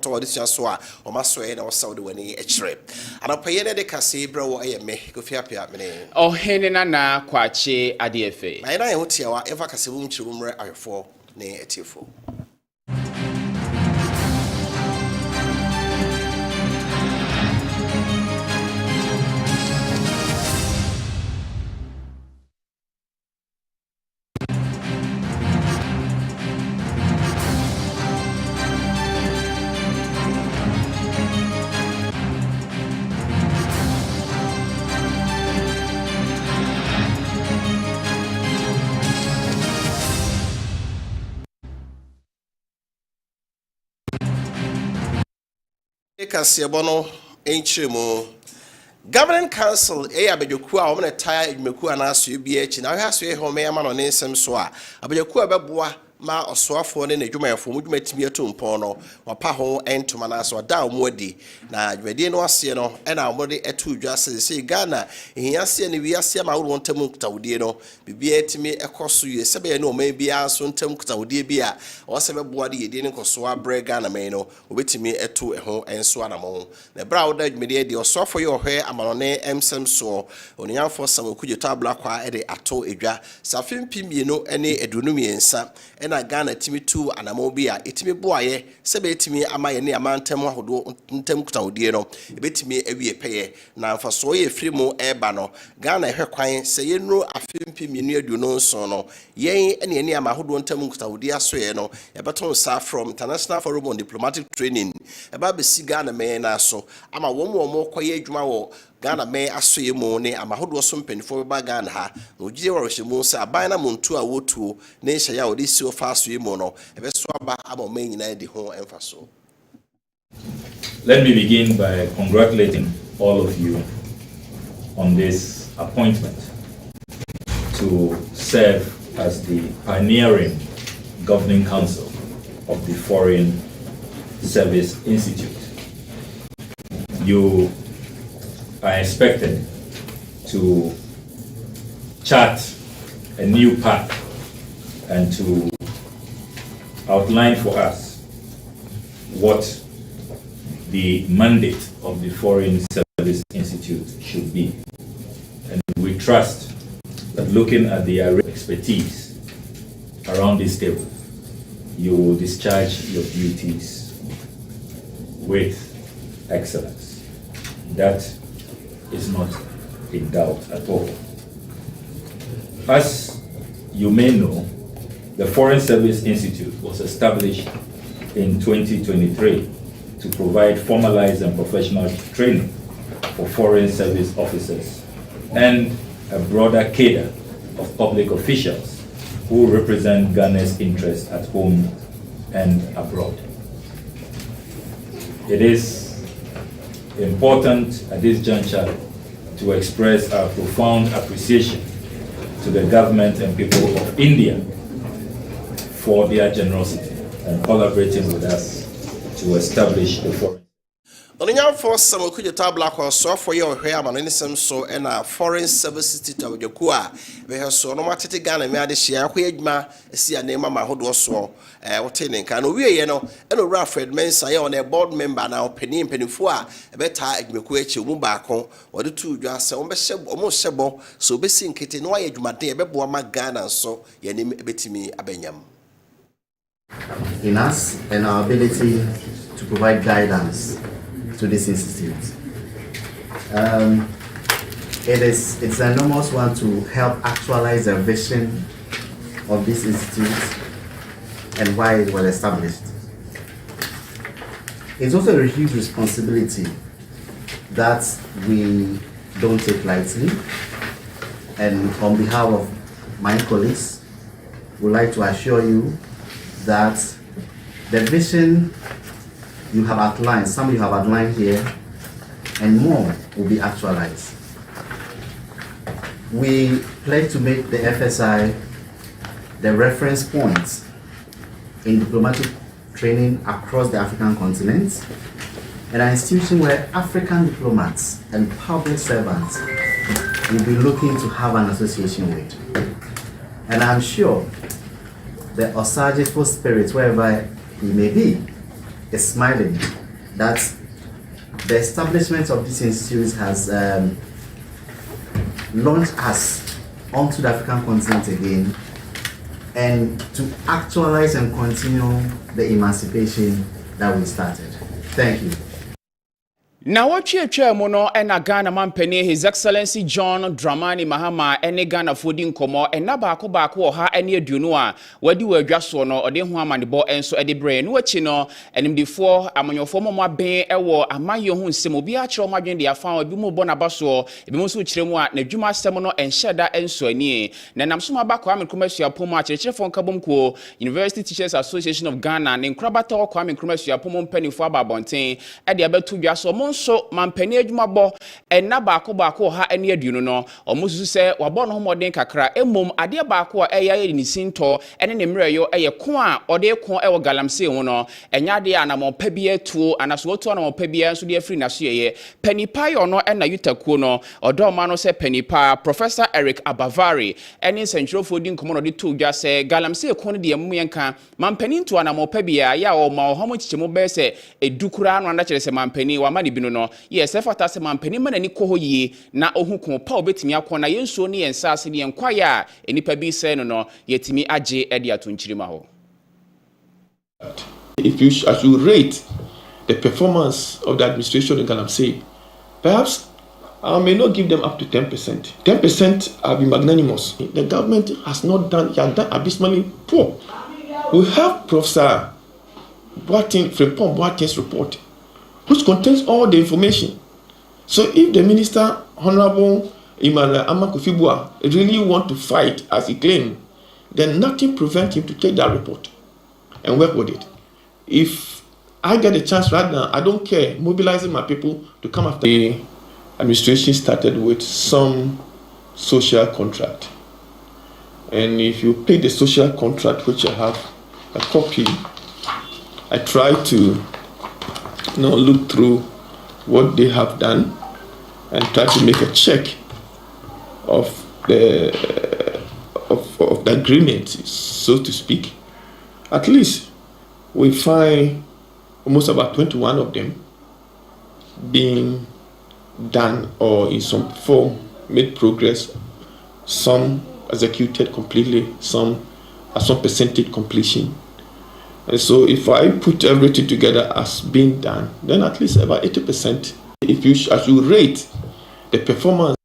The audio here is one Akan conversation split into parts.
to this so a o maso e na o saw de wani e kire anapaye ne de kase bra wo e me kofiapia me o hene na kwache adefe na ina ye hotiawa eva kase bu mchiri mre ayefo ne etifo Kaseɛ bono enchiremu Governing Council abedwoku a wo na tire adwumaku anaso bi achi na hwa so e ho me ama no ne nsem so a abedwoku abeboa ma osoafo ne adwumayefo mu dwumatimi atompon no wapa ho entoma na so da mo adi na adwumadie no ase no e na mo de etu dwa se Ghana ehiase ne wiase ma wo ntam kutawodie no bibia etimi ekoso ye sebe ne o man bia so ntam kutawodie bia wo se beboa de yedie ne koso abre Ghana man no obetimi etu ho enso anamo na bra wo da adwumadie de osoafo ye ohwe amanone emsem so onyanfo samokuje tabla kwa e de ato edwa safim pimienu ene edunumiensa na Ghana timi tu anamo bia etimi boaye sebe etimi amaye ne amantem ahodo ntem kutawodie no ebetimi awie peye na mfaso ye frimo eba no Ghana ehwe kwan se yenro afempimienu aduno nso no yen ene amahodo ntem kutawodie asoye no ebeton sa from International Forum on Diplomatic Training eba besi Ghana men na so ama wo koye adwuma wo Ghana me asoye mu ne amahodo so mpanifo ba Ghana ha na ogide worhwemu se abana muntu a wotuo ne hya odi si ofa asoye mu no ebeso aba ama nyina di ho emfaso. Let me begin by congratulating all of you on this appointment to serve as the pioneering governing council of the Foreign Service Institute. You are expected to chart a new path and to outline for us what the mandate of the Foreign Service Institute should be. And we trust that looking at the expertise around this table, you will discharge your duties with excellence. That is not in doubt at all. As you may know, the Foreign Service Institute was established in 2023 to provide formalized and professional training for foreign service officers and a broader cadre of public officials who represent Ghana's interests at home and abroad. It is important at this juncture to express our profound appreciation to the government and people of India for their generosity and collaborating with us to establish the foreign. Onyanfo samokuje tabla kwa soafo ye ohwe amanene sem so na Foreign Service Institute awjeku a be so no matete Ghana me ade hia akwa adwuma esi anema mahodo so wote ne nka no wie ye no eno Alfred Mensa ye on a board member na penifo a beta adwumaku achi mu baako wode tu dwa se omo hyebo so besi nkete no aye adwumade e bebo ma Ghana so ye ne betimi abanyam. In us and our ability to provide guidance to this institute. It's an enormous one to help actualize the vision of this institute and why it was established. It's also a huge responsibility that we don't take lightly, and on behalf of my colleagues, would like to assure you that the vision you have outlined, some you have outlined here, and more will be actualized. We pledge to make the FSI the reference point in diplomatic training across the African continent, and an institution where African diplomats and public servants will be looking to have an association with. And I'm sure the Osageful spirit, wherever he may be, is smiling that the establishment of this institute has launched us onto the African continent again, and to actualize and continue the emancipation that we started. Thank you. Na watwe mu no na Ghana mampani His Excellency John Dramani Mahama ene Ghana fodi nkomo na baako oha ene aduonu a wadi wadwaso no ode ho amanebo enso ede bre no wachi no enimdifo amanyofo mo aben ewo amayo ho nsem obi a kire mo adwen de afa obi mu bo na baso ebi mu so kire mu a na dwuma asem no enhyeda enso ani na namso mabakwaamenkromasua pomo a kirekirefo nkabom ko University Teachers Association of Ghana ne nkrabata okwaamenkromasua pomo mpanifo ababonten ede abetu dwaso so mampani adwumabɔ enna baako ha ene aduonu no omususu se wabɔ no homoden kakra emom ade baako a eya ni sinto ene ne mreyo eye ko a ode ko ewo galamse ho no enya de anamɔpa bi atuo anaso otu anamɔpa bi nso de afri naso yeye panipa yo no ena yutakuo no odoma no se panipa Professor Eric Abavari ene sentrofo di nkomo no de to dwa se galamse ko no de emu yenka mampani nto anamɔpa bi ya o ma homo chichemu be se edukura no anda kire se mampani wa ma bino no yes efata se mampani manani ko hoyie na ohukun pa obetimi akona yensuo ne yensase ne yenkwaya a enipa bi se no yetimi age ede atonchirima ho. If you as you rate the performance of the administration in Galamsey, perhaps I may not give them up to 10%. 10% have been magnanimous. The government has not done, done abysmally poor. We have Professor Frimpong Boateng's report, which contains all the information. So if the minister, Honorable Emmanuel Amakufibua, really want to fight as he claimed, then nothing prevents him to take that report and work with it. If I get a chance right now, I don't care, mobilizing my people to come after. The administration started with some social contract. And if you play the social contract, which I have a copy, I try to look through what they have done and try to make a check of the agreement, so to speak. At least we find almost about 21 of them being done or in some form made progress, some executed completely, some at some percentage completion. And so if I put everything together as being done, then at least about 80%. If you as you rate the performance.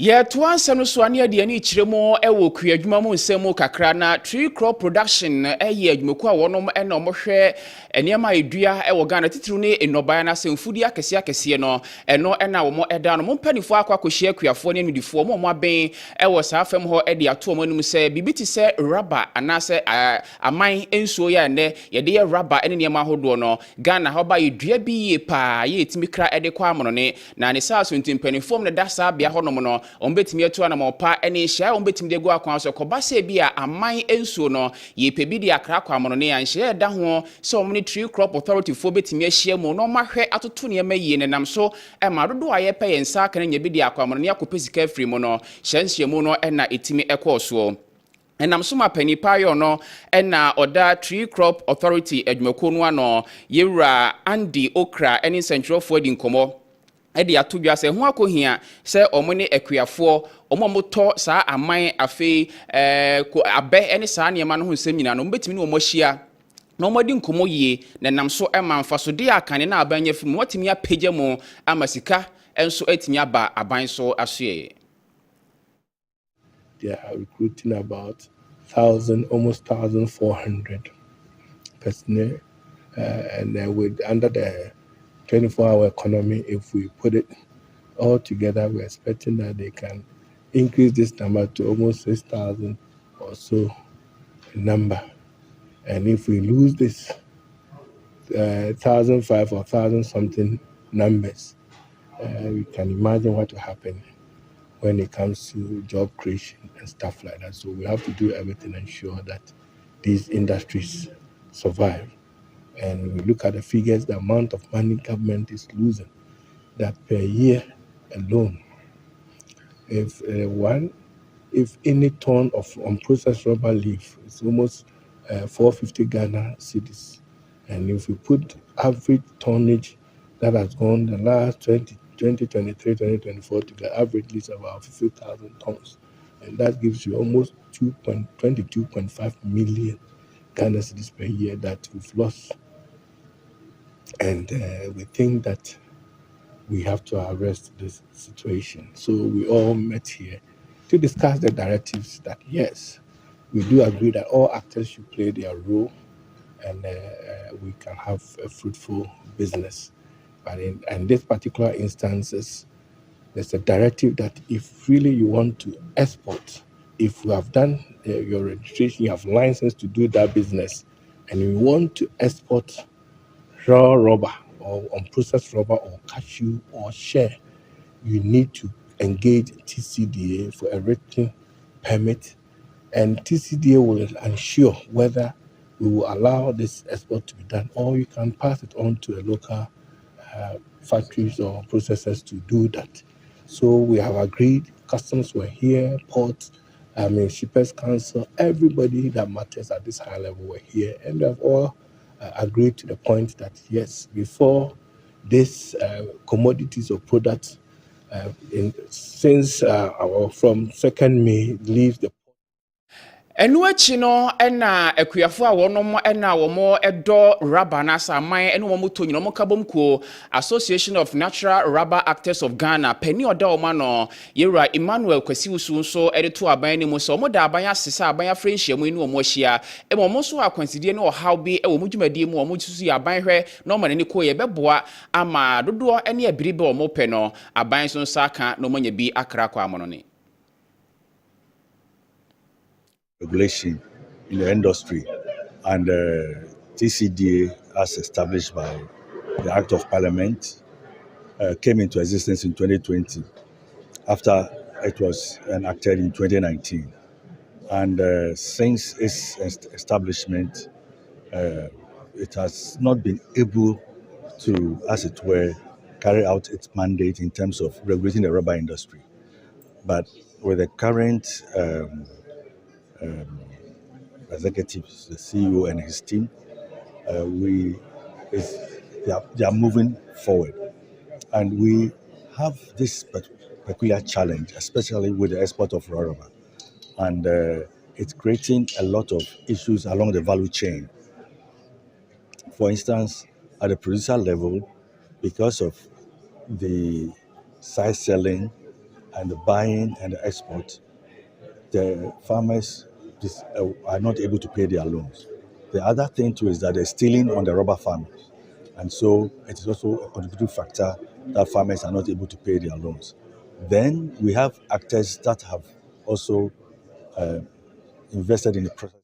Yeah, to answer no so ane ade ani kiremo ewo kuadwuma mu nsemu kakra na tree crop production eye adwumaku a wonom ena omohwe eniema edua ewo Ghana titiru ne enoban na semfudi akese no eno ena wo mo eda no mompanifo akwakohia kuafo ne nudifo mo aben ewo saafem ho ede ato mo anum se bibiti se rubber anase aman ensuo ya ne yede ye rubber ene niema hodo no Ghana ho ba edua bi ye pa ye etimi kra ede kwa amono ne na ne saa so ntimpanifo ne da saa bia honom no ombetimi atu anamopa ene hia ombetimi de go akwan so kobase bi a aman ensuo no ye pebi de akra kwa amono ne ya hia da ho so omni tree crop authority fo betimi ahia mu no mahwe atoto ne mayi ne nam so e ma dodo aye pe yensa kan nya bi de akwa amono ne akopesika afri mu no hia mu no ena etimi ekoso enam so mapanipa yo no ena oda tree crop authority adwumako no ano yewura Andy Okra eni central for di nkomo edi atodwa se ho akohia se omone akuafo omomoto saa aman afi ko abe eni saa niema no ho nsem nyina no mbetimi ne omohia na omodi nkomo yie na nam so emanfa so de akane na abanya fi mu watimi apagya mu amasika enso etimi aba aban so asoe. They are recruiting about 1,000, almost 1,400 personnel, and with under the 24-hour economy, if we put it all together, we're expecting that they can increase this number to almost 6,000 or so number. And if we lose this 1,005 or 1,000 something numbers, we can imagine what will happen when it comes to job creation and stuff like that. So we have to do everything to ensure that these industries survive. And we look at the figures, the amount of money government is losing, that per year alone, if any ton of unprocessed rubber leaf, it's almost 450 Ghana cedis. And if we put average tonnage that has gone the last 2023, 2024 to the average is about 50,000 tons. And that gives you almost 22.5 million Ghana cedis per year that we've lost. And we think that we have to arrest this situation. So we all met here to discuss the directives that, yes, we do agree that all actors should play their role and we can have a fruitful business. But in this particular instances, there's a directive that if really you want to export, if you have done your registration, you have license to do that business, and you want to export raw rubber or unprocessed rubber or cashew or share, you need to engage TCDA for a written permit, and TCDA will ensure whether we will allow this export to be done, or you can pass it on to a local factories or processors to do that. So we have agreed, customs were here, ports, Shippers Council, everybody that matters at this high level were here, and they have all agreed to the point that yes, before this commodities or products from 2nd May leaves the Enu achi no na akuafo a wonom na womo edo rubber na saman ene womo to nyino mo kabom ko Association of Natural Rubber Actors of Ghana pani oda oma no yera Emmanuel Kwasi Usu nso edeto aban ni mo so mo da aban asesa aban afrenhia mu ni womo hia e mo so akwansidie ne ohaw bi e womo dwumadie mu womo susu ya aban hwe no ma ne ko ye beboa ama dodo ene abiribe womo pe no aban so nsaka no manya bi akra kwa amono ne regulation in the industry, and TCDA, as established by the Act of Parliament, came into existence in 2020 after it was enacted in 2019. And since its establishment, it has not been able to, as it were, carry out its mandate in terms of regulating the rubber industry. But with the current executives, the CEO and his team, they are moving forward, and we have this peculiar challenge, especially with the export of raw rubber, and it's creating a lot of issues along the value chain. For instance, at the producer level, because of the side selling and the buying and the export, the farmers are not able to pay their loans. The other thing too is that they're stealing on the rubber farmers, and so it is also a contributing factor that farmers are not able to pay their loans. Then we have actors that have also invested in the process.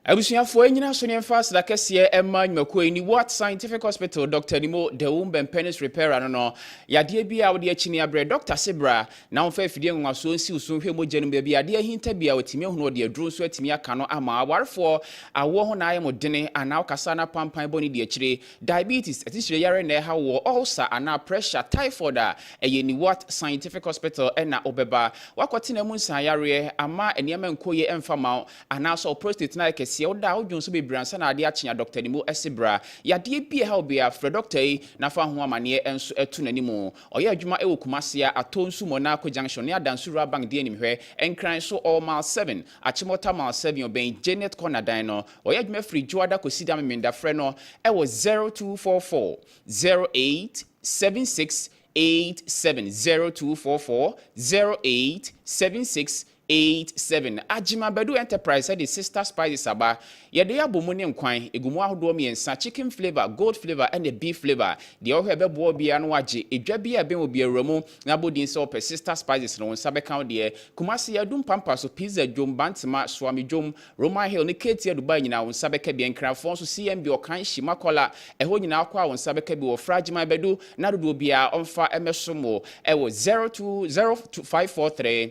Abusuafo enyina so ne mfa sida Kaseɛ emma nwako ni what scientific hospital Dr. Nimo the womb penis repairer no yade bia wo de akini abre Dr. Sibra na won fa afidie nwaso nsi usun hwe mogya no bia yade ahinta bia otimi hu no de aduru so atimi aka no ama awarefo awo ho na ayemo dene ana okasa na pampan boni de akire diabetes atishire yare na ha wo ulcer ana pressure typhoid a eye ni what scientific hospital na obeba wakwati na mu nsan yare ama eniema nkoye emfama ana so prostate na Kaseɛ oda odwon so bebransa na ade achenya Dr. Nimo Esibra yade bia ha obia fra doctor yi na fa ho amane enso etu nanimu oye adwuma ewo Kumasia atonsu Monaco junction ne adansura bank de animhwe enkran so all mile 7 achimota mile 7 oben Janet Corner dan no oye adwuma free Joada kosida memenda frɛ no ewo 0244 08 76 87 0244 08 76 87 Ajima Bedu Enterprise said the sister spices aba yede abomu ne nkwan egumu ahodo miensa chicken flavor gold flavor and the beef flavor the ohwe bebo bia no age edwa bia be obi awramu na bodin se op sister spices no nsa beka de Kumasi yadum pampa so pizza dwom bantima swami dwom Roman Hill ne Katie Dubai nyina nsa beka bia nkrafon so CMB okan hima kola eho nyina akwa nsa beka bi wo Ajima Bedu na dodo bia onfa emesomo ewo 020543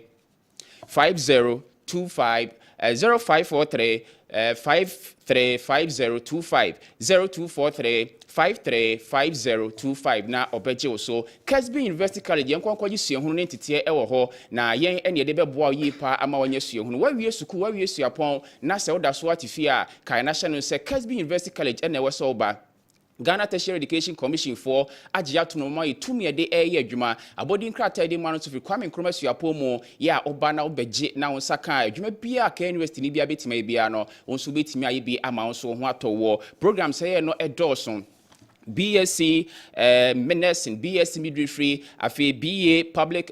5025 0543 535025 0243 535025 na obeje so Kessben University College yenkwankwaji suahunu ne ntete ewo ho na yen ene de beboa yi pa ama wanya suahunu wawie suku wawie suapon na se oda so atifi a kai na hye se Kessben University College ene weso oba Ghana Tertiary Education Commission for Ajia to no mai tumi de adwuma abodi nkrata de manu to fi Kwame Nkrumah suapo mu ya oba na obeje na wonsa kan adwuma bia ka university ni bia betima bia no wonso betimi aye bi ama wonso ho atowo program say no edoson BSc Medicine, BSc Midwifery, afi BA Public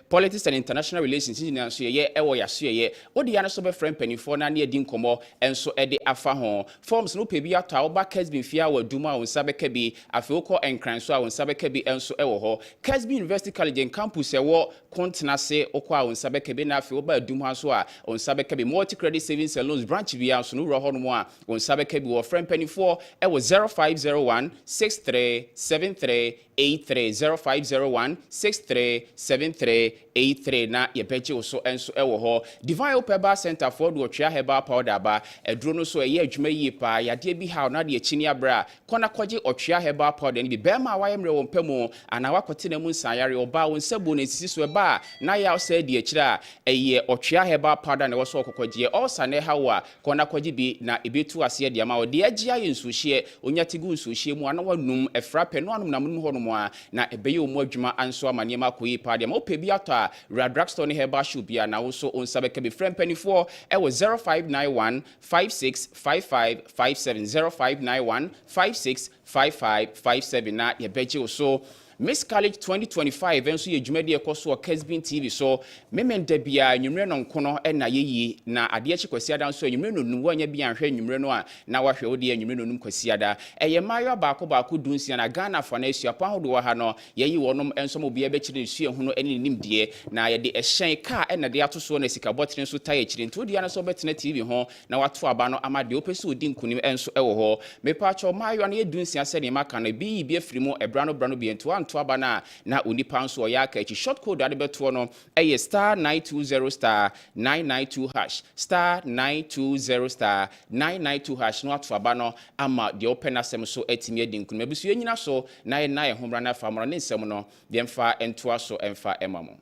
Politics and International Relations in so ye ewo ya so ye odi ya no so be friend penifo na ne edi nkomo enso ede afa ho forms no pe bi ata oba Kessben fia wa duma won sabeka bi afi ukọ enkran so a won sabeka bi enso ewo ho Kessben University College and campus ewo kontenase ukọ a won sabeka bi na afi oba duma so a won sabeka bi multi credit savings and loans branch bi anso no ro ho no mo a won sabeka bi wo friend penifo ewo 0501 6373 83 0501 6373 83 na yebeje oso enso ewo ho Divine Opeba Center for do Otwea Herbal Powder ba edro no so eye adwuma yi pa yade bi ha na de akini abra kona kwaje Otwea Herbal Powder ni bi bema wayemre wo mpamu ana wakote na mu nsanyare oba won sebo na sisi so ba na ya se de akira eye Otwea Herbal Powder na wo so okokwaje osa ne hawa kona kwaje bi na ebetu ase de ama wo de agia yensuhie onyatigu nsuhie mu ana wanum efrape no anum na munum ho no mo na ebeye omu adwuma anso amane ma koyi pa de ma opebi ato Drugstore ni Herbal Shop bia na wo so onsabeka be friend penifo ewo 0591 565557 0591 565557 na yebeje so Miss College 2025 enso ye dwumade ekoso Kessben TV so memenda bia nwumre no nkono na yeyi na ade achi kwasiada nso nwumre no num wanya bia nhwe nwumre no a na wahwe ode nwumre no num kwasiada eye mayo baako dunsia na Ghana fa na esuapa hodo wa ha no yeyi wonom enso mo bia be kire nsu ehunu ene nimdie na ye de ehyen ka na de atoso na sika botre nso taye kire ntodia na so betena TV ho na wato aba no amade opese odi nkunim enso ewo ho mepacho mayo na ye dunsia se ne maka na bi bia frimo ebrano brano bi ento abana na unipa nso ya ka echi short code ade beto no eye star 920 star 992 hash star 920 star 992 hash no ato abano ama de open asem so atimi adi nkunu abisu enyina so na ye homra na famora ne nsem no de mfa ento aso emfa emamo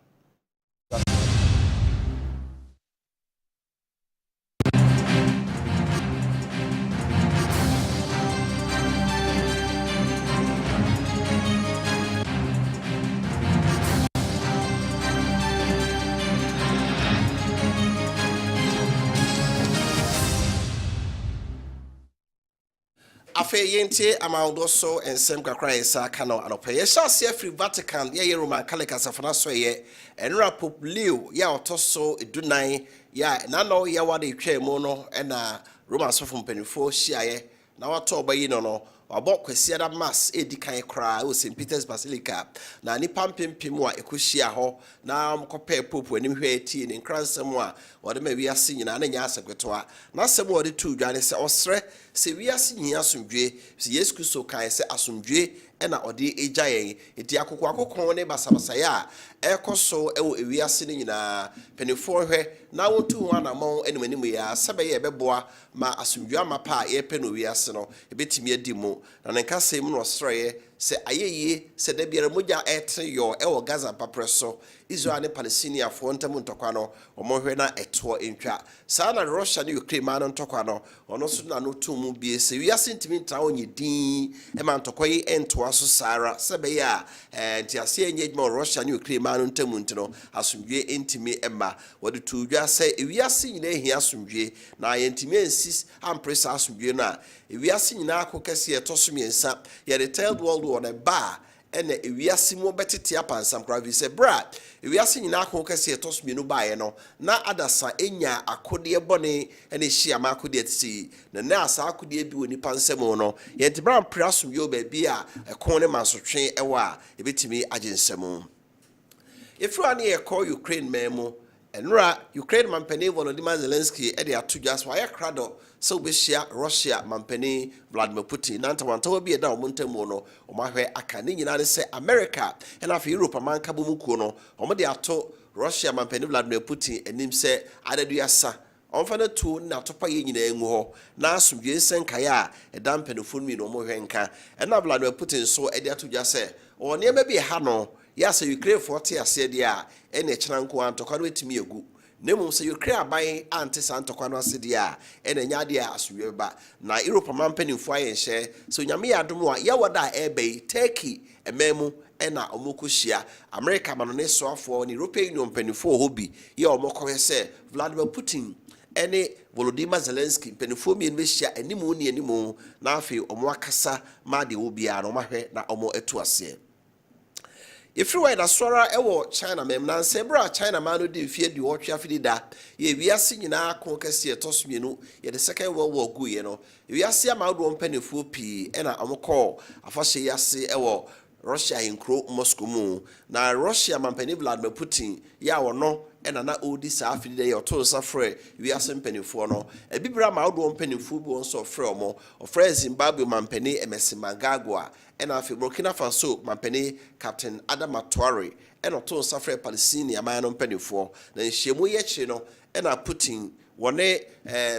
Afe yente amaudo so ensem kakra yesa kano anope ye shase free Vatican ye Roman Catholic asafana so ye enra Pope Leo ya otoso edunan ya na no ye wade twemu no na Roman sofo mpanifo hia na wato obayi no wabɔ kwasiada mass edikan kra o St Peter's Basilica na nipa mpempem a ekohia hɔ na mkɔpɛ pope anim hwɛ ti ne nkransɛm a wɔde ma wiase nyina na nya asɛkweto na asɛm wɔde tu dwane sɛ ɔsrɛ sɛ wiase nyia asomdwe sɛ Yesu Kristo kan sɛ asomdwe ɛna ɔde egya yɛn eti akokɔ ne basabasaya ɛkɔso ɛwɔ ewiase ne nyina penifo hwɛ na wotu ho anamɔn ɛnum ya sɛbɛyɛ ɛbɛboa ma asomdwe amapa yɛpɛ no wiase no ebetimi adi mu na nkasɛm no ɔsrɛɛ sɛ ayeye sɛ da biara mogya ɛtre yo ɛwɔ Gaza papreso Israel ne Palestinian fo ntam ntɔkwa no ɔmɔhwɛ na ɛtoɔ ntwa saa na Russia ne Ukraine ma no ntɔkwa no ɔno so na no tomu bie sɛ wiase ntimi ntra onye din ɛma ntɔkwa yi ɛntoa so sara sɛbɛyɛ a ntiase enye dwuma Russia ne Ukraine ma no ntam ntino asomdwe ntimi ɛma wɔde tu dwa sɛ wiase nyina ehia asomdwe na yɛntimi ensis ampresa asomdwe no a wiase nyina akokɛse ɛtɔ so miensa yɛ the third world war na ba ene ewiase mu betete apansam kravi se bra ewiase nyina akon kase etos mienu baaye no na adasa enya akode bone ene hia ma akode atisi na asa akode bi woni pansam no yenti bra prasom yo ba bi a ekon ne mansotwe ewa ebetimi agensam efru ane ye call Ukraine memo enra Ukraine mampani Volodymyr Zelensky e de atudwas wa ye krado so behia Russia mampani Vladimir Putin na ntawantawa bi da omontamu no omahwe aka ne nyina ne se America and afi Europe manka bomukuo no omode ato Russia mampani Vladimir Putin enim se adeduasa onfa to na topa ye nyina engu ho na asomdwe nsenkaya edam penifo mi no mo hwenka na Vladimir Putin so ede atodwa se o ne ma bi ha no ya se Ukraine forte ase de a ene kyena nko antokwa no etimi egu nemu se Ukraine aban ante santokwa no ase de a ene nyade a asomdwe ba na Europe mampanifo aye hye so nyame ya dom a ya woda ebe Turkey ememu ena omokohia America manone soafo ni European Union penifo hobi ya omokohe se Vladimir Putin ene Volodymyr Zelensky penifo mi enbehia animu ni animu na afi omo akasa ma de obia no mahwe na omo etu ase Ifriwa na swara ewo China mem na nsebra China ma no de fie di otwe afidi da ye wiase nyina akon kase etosmienu ye the second world war gu ye no wiase ama do mpanifo pi ena omko afahye yase ewo Russia inkro Moscow mu na Russia mampani Vladimir Putin ya wono ena na odi sa afidi de ye to safre wiase mpanifo no ebibra ma do mpanifo bi won so frɛ omo ofrɛ Zimbabwe mampani Emerson Mnangagwa ena afi Burkina Faso mampani Captain Adama Traoré ena to safre Palestine aman no mpanifo na nhyiemu ye kire no ena Putin wone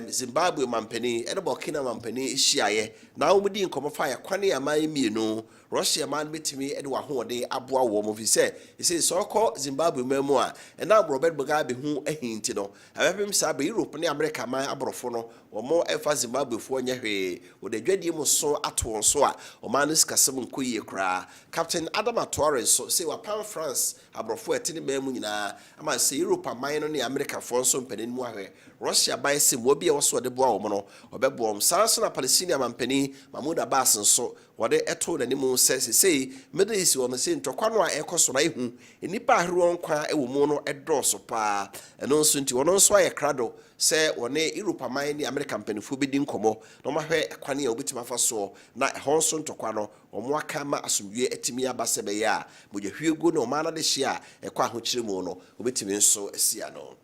Zimbabwe mampani ena Burkina mampani hyiaye na omudi nkomofa ya kwane aman mienu Russia man betimi ede wa hoode aboa wo mo fi se ise so Zimbabwe memu a ena Robert Mugabe hu ahinti no abepem sa ba Europe ne America man aborofo no wo mo efa Zimbabwe fo nya hwe wo de dwadie mo so ato so a o man sikasem nkoyie kra Captain Adama Traoré so se wa pan France aborofo etini memu nyina ama se Europe man no ne America fo so mpanin mu ahwe Russia ban se mo bia wo so de boa wo mo no obeboom sanso na Palestine mampani Mahmoud Abbas nso wode eto na nimu say Middle East won say ntokwa no a ekoso na ehu enipa ahero nkwa ewo mu no edoso pa eno nso nti wono nso aye krado say wone Europe man ni American penifo bedi nkomo no mahwe ekwane a obitima fa so na ho nso ntokwa no omo aka ma asomdwe etimi abase be ya moje hwiego no ma na de hia ekwa ahokyire mu no obitimi nso asia no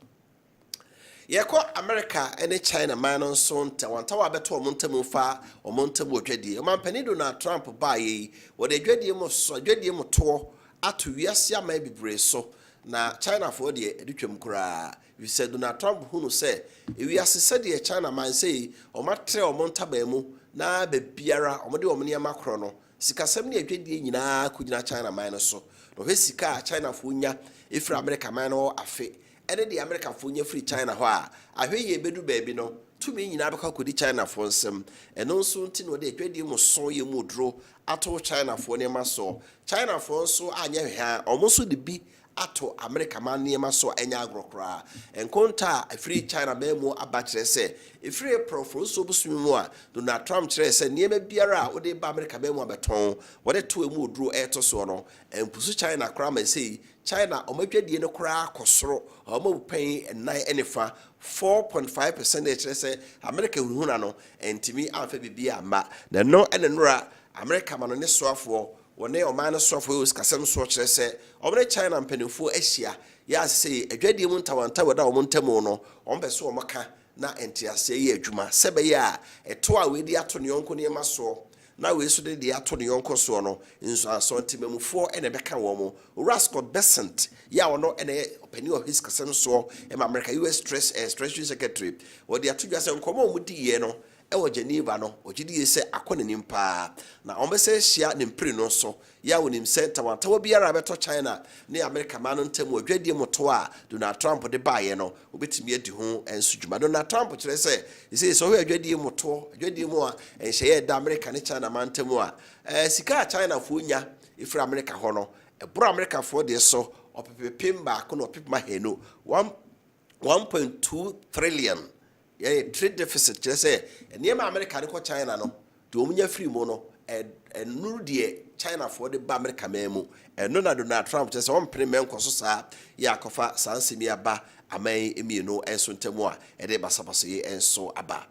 Yeko America ene China man nso nta beto omontamu fa omontamu odwadi omampani Donald Trump baye wode dwadi mu so dwadi mu to ato wiase ama bibre so na China for de edutwam kura we said Donald Trump hunu se wiase se de China man sei omatre omontaba mu na be biara omode omne amakro no sikasem ne adwadi nyina kugina China man so no hwesika China fo nya efra America man no afe ene the America fo nya free China ho a ahwe ye bedu baabi no tumi nyina beka kodi China fo nsem eno nso nti no de adwadi mu so ye mu dro ato China fo ne maso China fo nso anya hwa omo so de bi ato America man ne maso enya agrokra enkonta free China memo abakire se free profo so busumi mu a Donald Trump kire se niema biara wo de ba America memo abeton wo de to emu dro eto so no empusu China kra ma sei China omadwadie no kra akosoro omabupan enai enefa 4.5% say America hunhuna no entimi amfa bibia ma na no enenura America ma no ne soafo wone oman no soafo us kasem so kire se omre China mpanifo ahia ya say adwadie mu ntawanta wada omontamu no ombeso omaka na entiase ye adwuma sebe ya eto a we di ato ne yonko ne maso na we so de ato ne yonko so no nso aso ntimamufo ene beka wo mo Rascott Besant ya wono ene opani of his kasem so e ma America US Treasury Secretary wo de ato dwase nkomo mu di ye no ewo Geneva no ogidi se akone nimpa na ombese hia ne mpre no so ya wonim center wanta biara beto China ne America man ntamu odwadie moto a Donald Trump de baaye no obetimi adi ho enso dwuma Donald Trump kire se so ho odwadie moto odwadie mu a enhye da America ne China man ntamu a sika China fo nya ifra America ho no ebro America fo de so opepepem ba ko no opepema heno 1.2 trillion trade deficit just say niema America ne ko China no de omunya free mu no nuru de China for the America memu no na Donald Trump just on premier nkoso sa ya kofa sansemi aba aman emienu enso ntemu a de basabase ye enso aba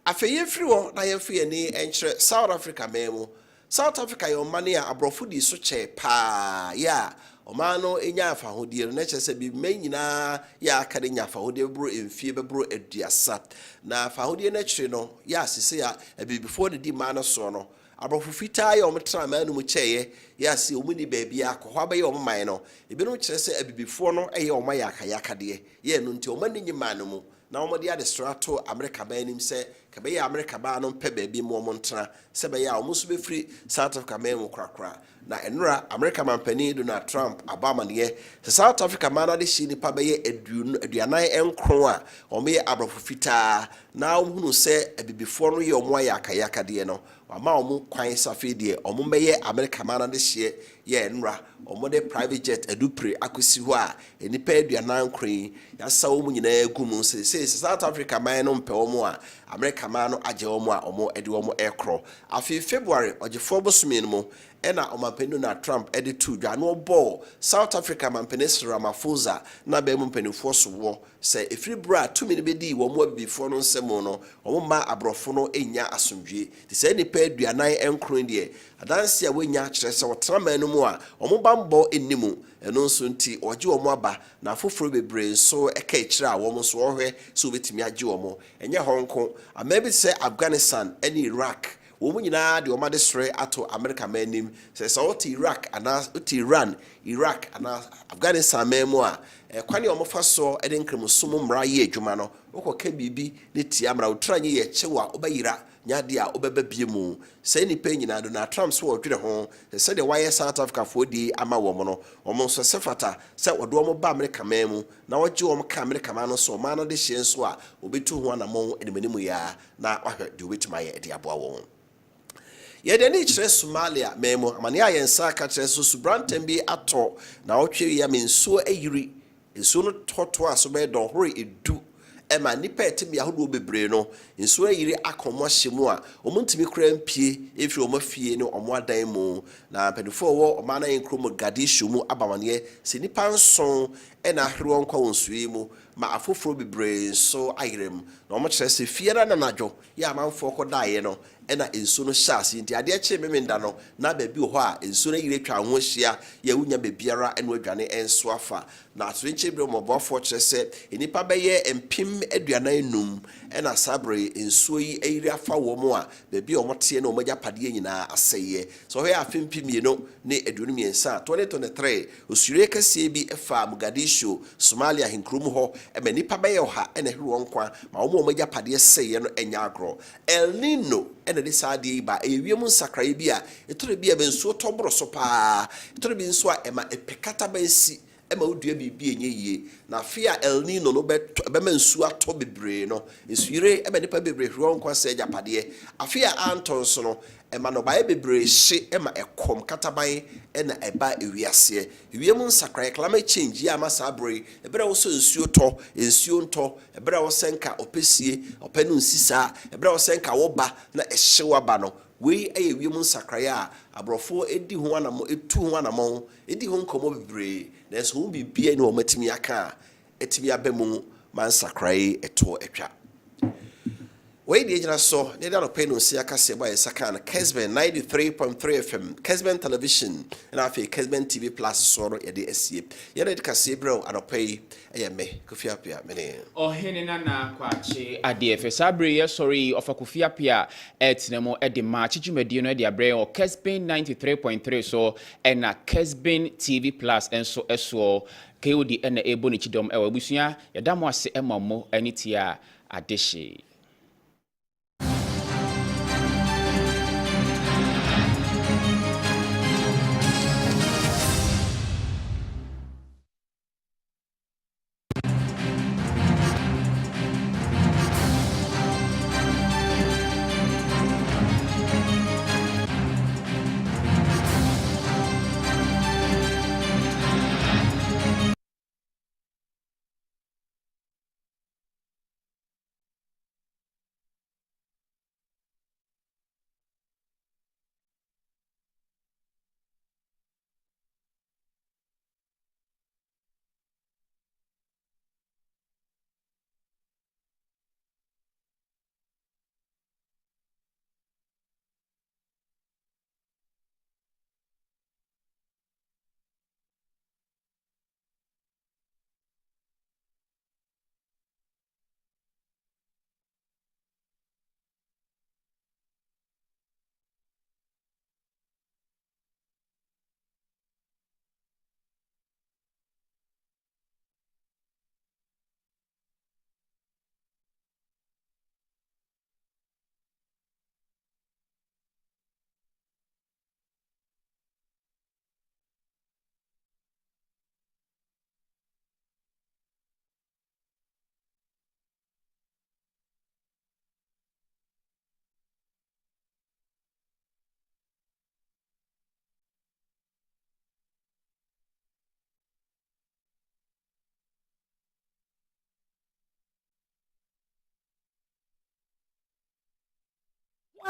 afeye free wo na ye free ni enkyere South Africa memu South Africa yo mane a abrofo di so che pa ya omano enya afa hodie no chese bi menyina ya akade nya afa hodie bro emfie bebro aduasa na afa hodie na chire no ya asese ya before the demand so no abrofo fitaa ye omtra manu mu cheye ya se omuni baabi akọ hɔ abaye oman no ebinom kyerɛ sɛ abibifo no ɛyɛ omaya akayaka de ye no nti omani nyima no mu na omode ade strato America banim sɛ kabɛyɛ America ba no pɛ baabi mu omontra sɛ bɛyɛ a omuso befiri South Africa man mu krakra na enura America mampani Donald Trump abama ne South Africa man ade hyi nipa bɛyɛ aduanan enkron a omeyɛ abrofo fitaa na ohunu sɛ abibifo no ye omaya akayaka de no wama omu kwan safe de omu mɛyɛ America man ade hye ye enura omode private jet adupre akosi hɔ a enipa aduanan kron yasa omu nyina agum se South Africa man no mpɛ omu a America man no agye omu a omu ede omu ekro afi February ogefo bosome no mu ena omampeni na Trump ede to dwa no ball South Africa mampeni Ramaphosa na be mu mpenifo so wo se efiri bra to me ne bedi wo mu abifo no nsemo no omu ma abrofo no enya asomdwe ti se nipa aduanan enkron de adanse a wonya kyerɛ sɛ wotrama no mu a omu bambɔ enimu eno nso nti oje omu aba na afoforo bebre so eka kyerɛ a wo mu so ohwe so betimi agye omu enye honko amabi sɛ Afghanistan ene Iraq womu nyina de omade sre ato America manim sɛ wote Iraq ana wote Iran Iraq ana Afghanistan memu a kwani omofa so ede nkremusom mra ye adwuma no wokoka bibi ne tia mra wotra nye ye kyewa obayira nyade a obeba biemu sɛ nipa nyina do na Trump so wodwere ho sɛ de wayɛ South Africa fo di ama wo mo no omo so sefata sɛ wodo omo ba America mamu na wogye omo ka America ma no so ma no de hye nso a obetu ho anamon edemanimu ya na wahwɛ de obetima ye de aboa wo yɛde ne kyerɛ Somalia memo amane ayensa ka kyerɛ so subrantam bi atɔ na wotwe ya mensuo ayiri ensuo no tɔtɔ aso bɛ dɔn hore edu ema nipa etimi ahodo bebre no ensuo ayiri akomo hyemu a omuntimi kura mpie efiri omafie no omoadan mu na pedifo wo omana enkrom Gadishu mu abamane se nipa nson ena ahrewo nkwa wonsuo mu ma afoforo bebre so ayirem na omo kyerɛ se fiera na nadwo ya amanfo kɔdae no ena ensuo no hyase nti ade akye memenda no na baabi hɔ a ensuo no yire twa ho hia ya wunya bebiara eno adwane enso afa na atrenche bre mobofo kyerɛ se enipa bɛyɛ empim aduanan num ena sabre ensuo yi ayire afa wo mu a baabi omote na omagya pade nyina asɛye so hɔ afempim no ne adunum yensa 2023 osure kase bi efa Mogadishu Somalia hinkrum hɔ ema nipa bɛyɛ ɔha ena hwe nkwa ma wo omagya pade sɛye no enya agro El Nino ena de saade ba ewiem nsakrai bi a etore bi a bensuo tɔboro so pa etore bi nso a ema epekata bansi ema odua bibi enye yie na afia El Nino no be mansuo atɔ bebre no esure ema nipa bebre hwe nkwa sɛ japade afia anton so no ema no bae bebre hye ema ekom kataban ena eba ewiase ewiem nsakrai climate change ya ma sabre ebere wo so nsuo ntɔ ebere wo senka opesie openu nsisa ebere wo senka wo ba na ehyewa ba no we aye wiem nsakrai a abrofo edi ho anamo etu ho anamo edi ho nkomo bebre na so wo bibia ni wo matimi aka etimi abemu man nsakrai eto etwa we di ejina so ne da no pay no sia Kaseɛ ba yesaka na Kessben 93.3FM Kessben television na afi Kessben TV Plus so ro yede asie yede de Kaseɛ bro anopay me kofiapia mene ohene na kwache adf sabre ye sorry of kofiapia etinemo e de ma chijumadi no e de abre o Kessben 93.3 so na Kessben TV Plus enso eso KOD na ebo ni chidom e wabusua yeda mo ase e mammo anitia adehye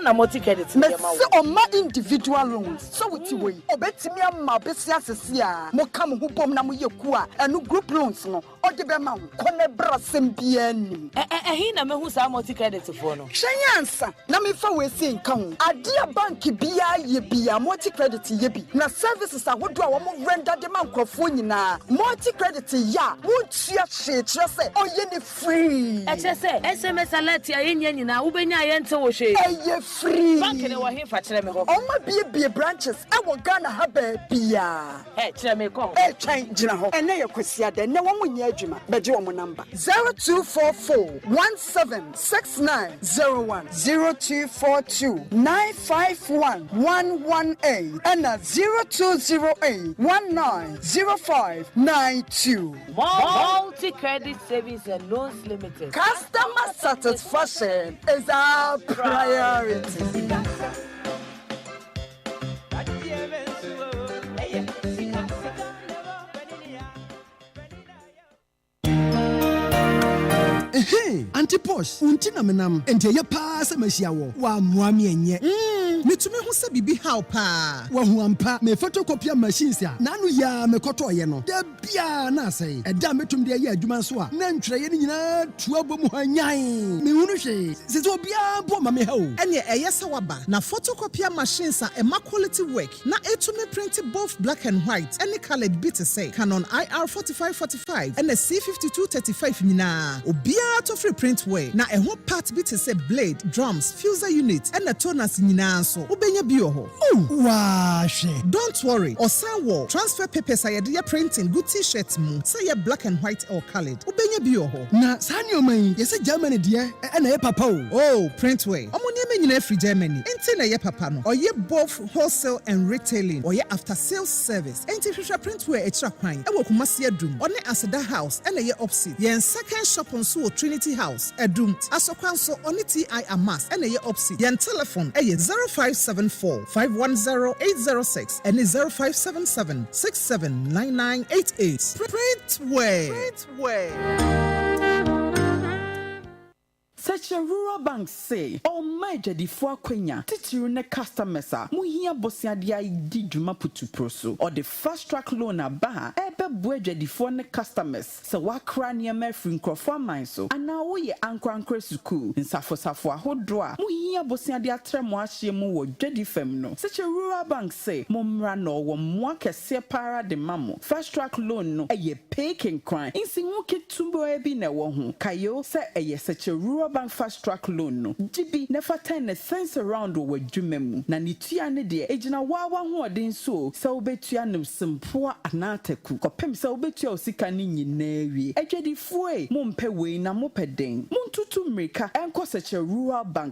na multi credit me se on my individual loans so with way obetimi amma besi asese a mo kam ho bom na mo yeku a enu group loans no ode be ma kone brasem bia ni he na me hu sa multi credit for no hwanyansa na me fa we se nka ho ade bank bia ye bia multi credit ye bi na services ahodo a wo mo render de man krofo nyina multi credit ya wo tua hwe kire se oye ni free say SMS alert ya yenya nyina wo benya ye nte wo hwe eye free bank ne wo he fa kire me ho oma bie branches e wo Ghana ha ba bia kire me ko twan gina ho ene ye kwasia de ne wo mo nya adwuma beje wo mo number 0244176901 0242951118 and 0208190592 Multi Credit Savings and Loans Limited. Customer satisfaction is our priority. Hey, Antiposh, untina menam, ente ye pa se machia wo, wa muami enye. Mitumi hu se bibi how pa. Wa hu ampa, me photocopy machines ya. Nanu ya me koto ye no. De bia na sei. E da metum de ye adwuma so a. Na ntwere ye ni nyina tuo bomu hanyan. Me hunu hwe. Se so bia bo ma me ha o. Ene eye se waba na photocopy machines a ema quality work. Na etumi print both black and white. Any colored bit say Canon IR4545 and a C5235 nyina. Obia to free print way. Na e ho part bit say blade, drums, fuser unit and a toners nyina so. Ubenya bio ho. Wow, don't worry. Osanwo transfer papers are your printing good t-shirts mu. Say your black and white or colored. Ubenya bio ho. Na sanyo man, yese Germany dear and a papa. Oh, Printway. Omunye nyina free Germany. Enti na ye papa no. Or ye both wholesale and retailing or ye after sales service. Enti hwehwe Printway extra kwan. E wo Kumasi Adum. One Asada House and ye opposite. Ye second shop on so Trinity House. Adum. Asokwan so oni TI Amas and ye opposite. Ye telephone e 0574 510 806 and 0577 679988. Printway. Such a rural bank say, oh my jadi for Quenya, titiru ne customers are muhia bosiadia di juma putu proso or the fast track loan aba ebe bwe jadi for ne customers so wa krania mefrin crofo man so and now we ankra suku nsafo ahodro a muhia bosiadia tremo ahye mu wo jadi fam no. Such a rural bank say momra no wo mo akese para de mamo fast track loan no eye paying crime insi wuke tumbo ebi na wo ho kayo say eye such a rural bank fast track loan no gibi never turn a sense around wo dwumemu na nitua ne de ejina wawa ho odin so se obetua nem simpoa anataku kopem se obetua osika ne nyina wie adwadifoe mompe wei na mopeden montutu mrika enko such a rural bank